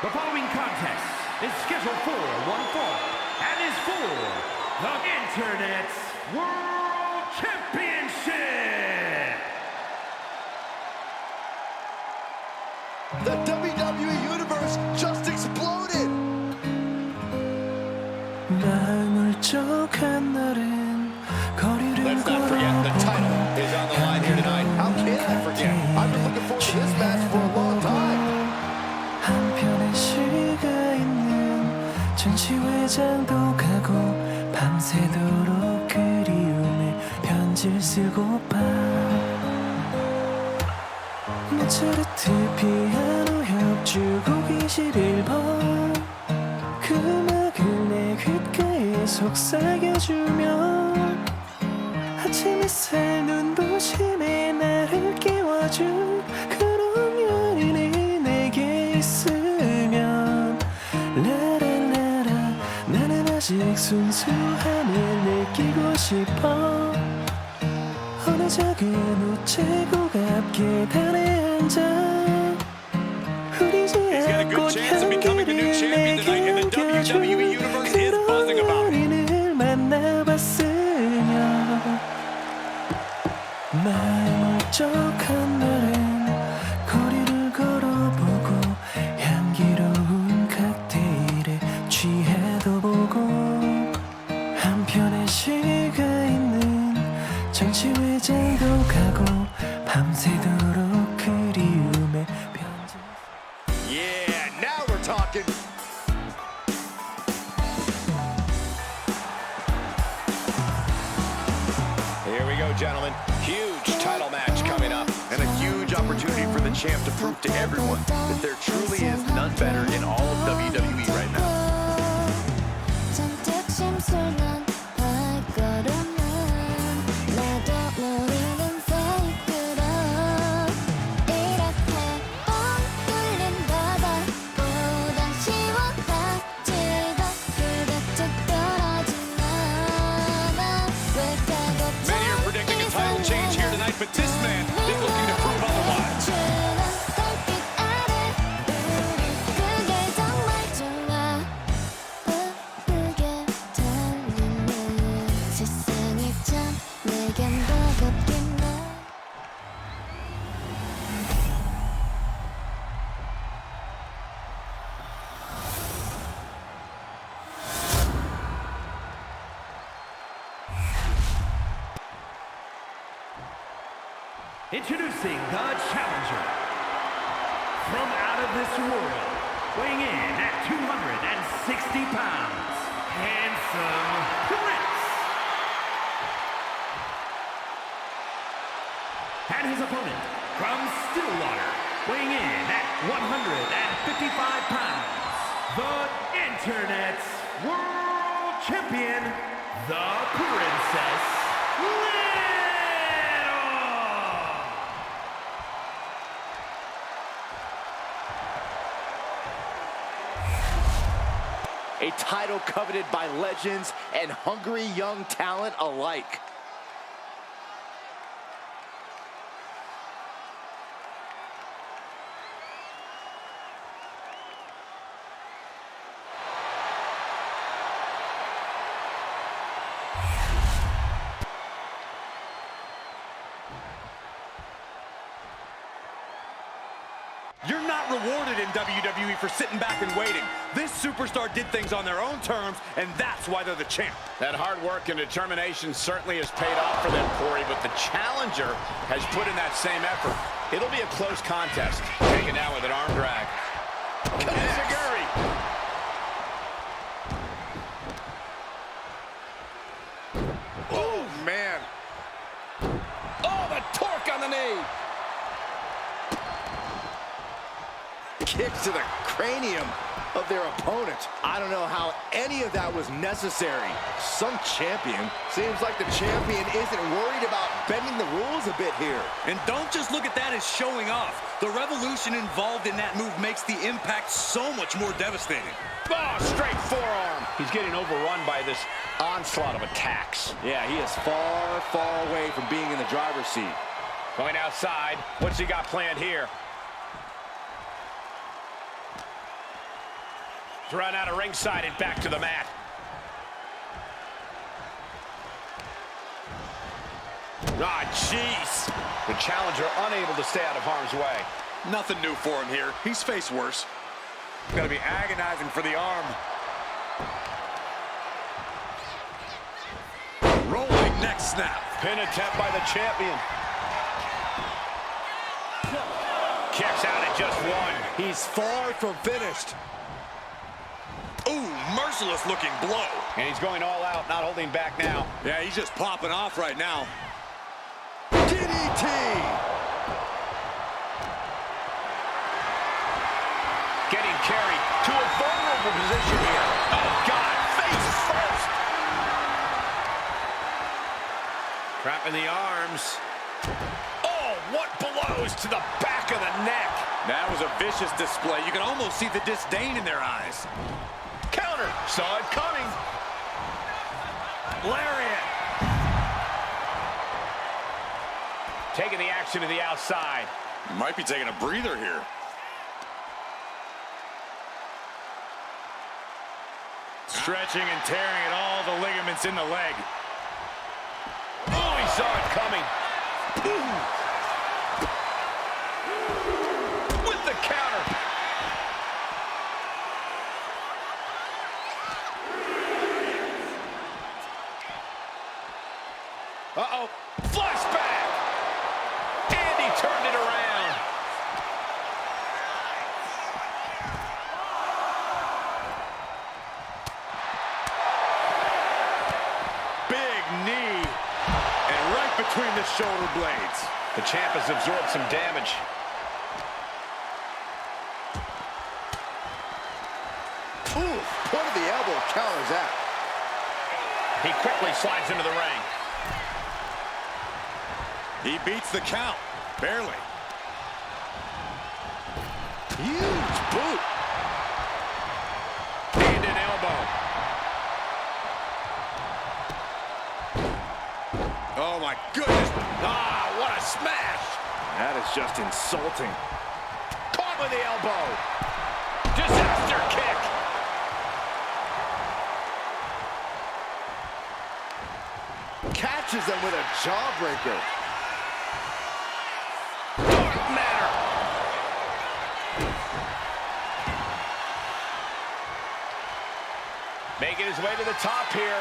The following contest is scheduled for one fall and is for the Internet's World Championship. The WWE Universe just exploded. Let's not forget, the title is on the line here tonight. How can I forget? I've been looking forward to this match for a long time. 한편의 시가 있는 전시회장도 가고 밤새도록 그리움에 편지를 쓰고파 모차르트 피아노 협주곡 21번 그 음악을 내 귓가에 속삭여주면 아침 햇살 눈부심에 나를 깨워준 그런 연인이 내게 있으면 라라라라 나는 아직 순수함을 느끼고 싶어 어느 작은 우체국 앞 계단에 앉아 흐리지 않고 향기를 내게 안겨준 그런 연인을 만나봤으면 마음 울적한 날엔 거리를 걸어보고 향기로운 칵테일에 취해도 보고 한편의 시가 있는 정치회장도 가고 밤새도록 그리움에 편지. Yeah, now we're talking. Here we go, gentlemen. Huge title match coming up. And a huge opportunity for the champ to prove to everyone that there truly is none better in all of WWE right now. Many are predicting a title change here tonight, but this man is looking to prove otherwise. Introducing the challenger from out of this world, weighing in at 260 pounds, Handsome Prince. And his opponent from Stillwater, weighing in at 155 pounds, the Internet's World Champion, the Princess Little. A title coveted by legends and hungry young talent alike. You're not rewarded in WWE for sitting back and waiting. This superstar did things on their own terms, and that's why they're the champ. That hard work and determination certainly has paid off for them, Corey, but the challenger has put in that same effort. It'll be a close contest. Taken down with an arm drag. Kanazaguri. Oh, man. Oh, the torque on the knee. Kicks to the cranium of their opponent. I don't know how any of that was necessary. Some champion. Seems like the champion isn't worried about bending the rules a bit here. And don't just look at that as showing off. The revolution involved in that move makes the impact so much more devastating. Oh, straight forearm. He's getting overrun by this onslaught of attacks. Yeah, he is far, far away from being in the driver's seat. Going outside. What's he got planned here? Run out of ringside and back to the mat. Ah, jeez. The challenger unable to stay out of harm's way. Nothing new for him here. He's faced worse. Gotta be agonizing for the arm. Rolling neck snap. Pin attempt by the champion. Kicks out at just one. He's far from finished. Ooh, merciless looking blow. And he's going all out, not holding back now. Yeah, he's just popping off right now. DDT! Getting carried to a vulnerable position here. Oh, God, face first. Trapping the arms. Oh, what blows to the back of the neck. That was a vicious display. You can almost see the disdain in their eyes. Counter. Saw it coming. Lariat. Taking the action to the outside. Might be taking a breather here. Stretching and tearing at all the ligaments in the leg. Oh, he saw it coming. Ooh. With the counter. Uh-oh. Flashback. And he turned it around. Big knee. And right between the shoulder blades. The champ has absorbed some damage. Ooh, point of the elbow counters that. He quickly slides into the ring. He beats the count. Barely. Huge boot. And an elbow. Oh, my goodness. Ah, what a smash. That is just insulting. Caught with the elbow. Disaster kick. Catches them with a jawbreaker. Dark matter. Making his way to the top here.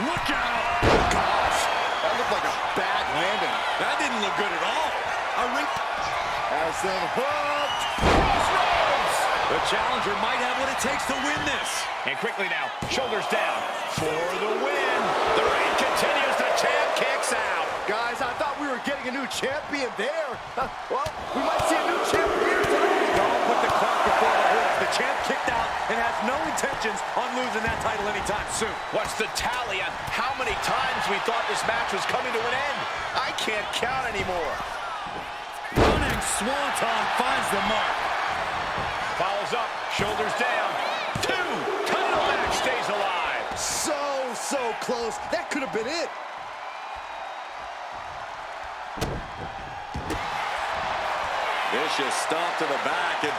Look out. Gosh, that looked like a bad landing. That didn't look good at all. A ring. Has them hooked. Crossroads. The challenger might have what it takes to win this. And quickly now, shoulders down for the win. The reign continues. The champ kicks out. Guys, I thought we were getting a new champion there. Well, we might see a new champ here tonight. Don't put the cart before the horse. The champ kicked out and has no intentions on losing that title anytime soon. What's the tally on how many times we thought this match was coming to an end? I can't count anymore. Running Swanton finds the mark. Follows up, shoulders down. 2, title match stays alive. So close. That could have been it. Vicious stomp to the back, and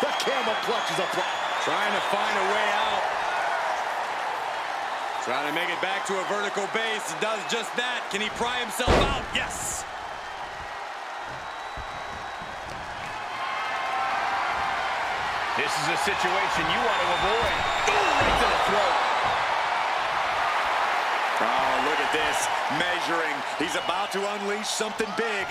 The camel clutch is applied. trying to find a way out. Trying to make it back to a vertical base. He does just that. Can he pry himself out? Yes. This is a situation you want to avoid. Ooh, right to the throat. Oh, look at this. Measuring. He's about to unleash something big.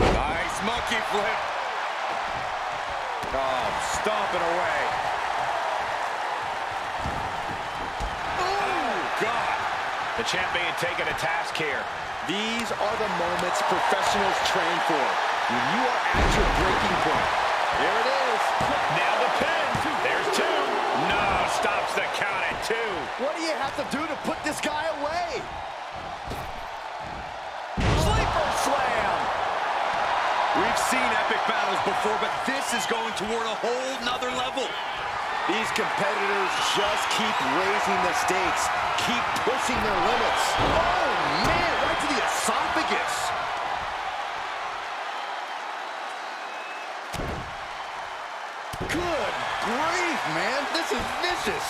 Nice monkey flip. Oh, stomping away. Oh, God. The champ being taken to task here. These are the moments professionals train for. When you are at your breaking point. Here it is. Now the pin. There's 2. No, stops the count at 2. What do you have to do to put this guy away? Sleeper slam. We've seen epic battles before, but this is going toward a whole nother level. These competitors just keep raising the stakes, keep pushing their limits. Oh, man, right to the esophagus. Good grief, man. This is vicious.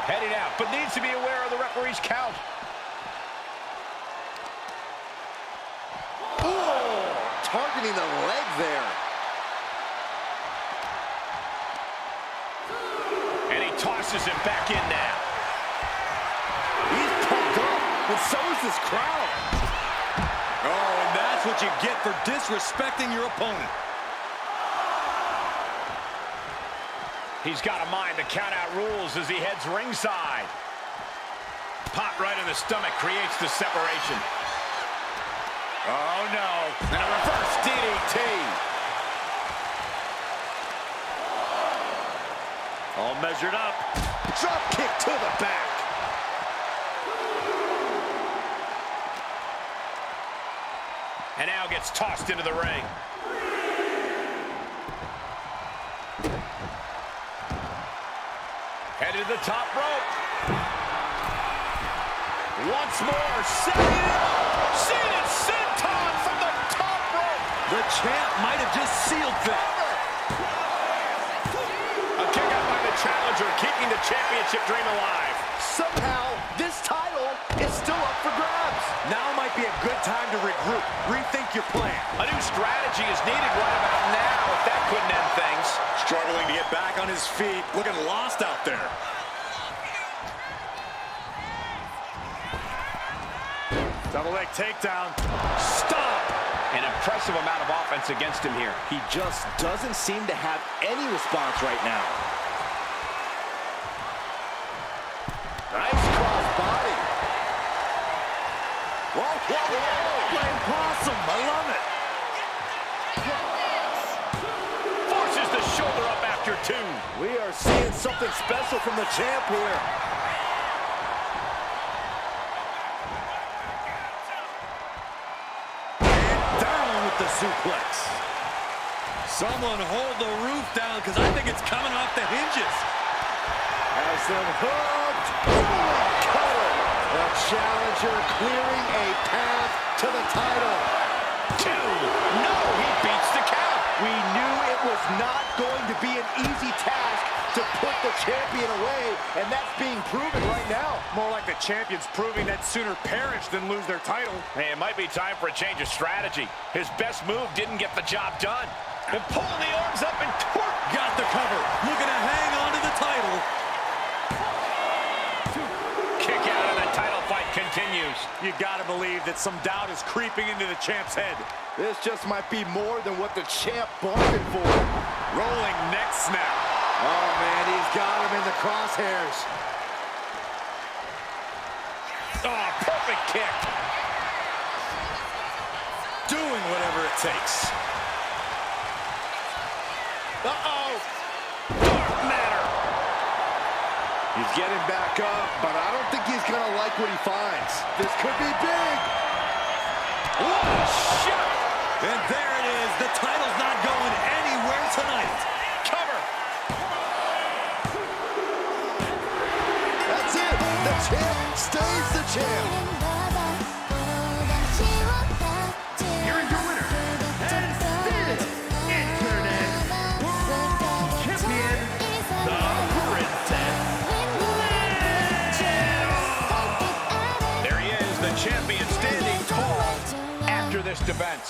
Headed out, but needs to be aware of the referee's count. Oh, targeting the leg there. And he tosses him back in now. He's pumped up, and so is this crowd. Oh, and that's what you get for disrespecting your opponent. He's got a mind to count out rules as he heads ringside. Pop right in the stomach creates the separation. Oh, no. And a reverse DDT. All measured up. Drop kick to the back. And now gets tossed into the ring. Headed to the top rope. Once more, seated senton from the top rope. The champ might have just sealed that. A kick out by the challenger, keeping the championship dream alive. Somehow, this title is still up for grabs. Now might be a good time to regroup, rethink your plan. A new strategy is needed right about now if that couldn't end things. Struggling to get back on his feet, looking lost out there. Double leg takedown. Stop! An impressive amount of offense against him here. He just doesn't seem to have any response right now. Nice cross body. Whoa, whoa, whoa. Playing possum. I love it. Forces the shoulder up after two. We are seeing something special from the champ here. The suplex. Someone hold the roof down because I think it's coming off the hinges. Has them hooked. Cutter. The challenger clearing a path to the title. Two. No, he beats the count. We knew it was not going to be an easy task to put the champion away, and that's being proven right now. More like the champion's proving that sooner perish than lose their title. Hey, it might be time for a change of strategy. His best move didn't get the job done. And pulling the arms up and torque. Got the cover. Looking to hang on to the title. Kick out and the title fight continues. You got to believe that some doubt is creeping into the champ's head. This just might be more than what the champ bargained for. Rolling neck snap. Oh, man, he's got him in the crosshairs. Oh, perfect kick. Doing whatever it takes. Uh-oh. Dark matter. He's getting back up, but I don't think he's going to like what he finds. This could be big. What a shot. And there it is. The title's not going anywhere tonight. Cover. That's it. The champ stays the champ. Here is your winner, and still Internet World Champion, the Princess. There he is, the champion standing tall after this defense.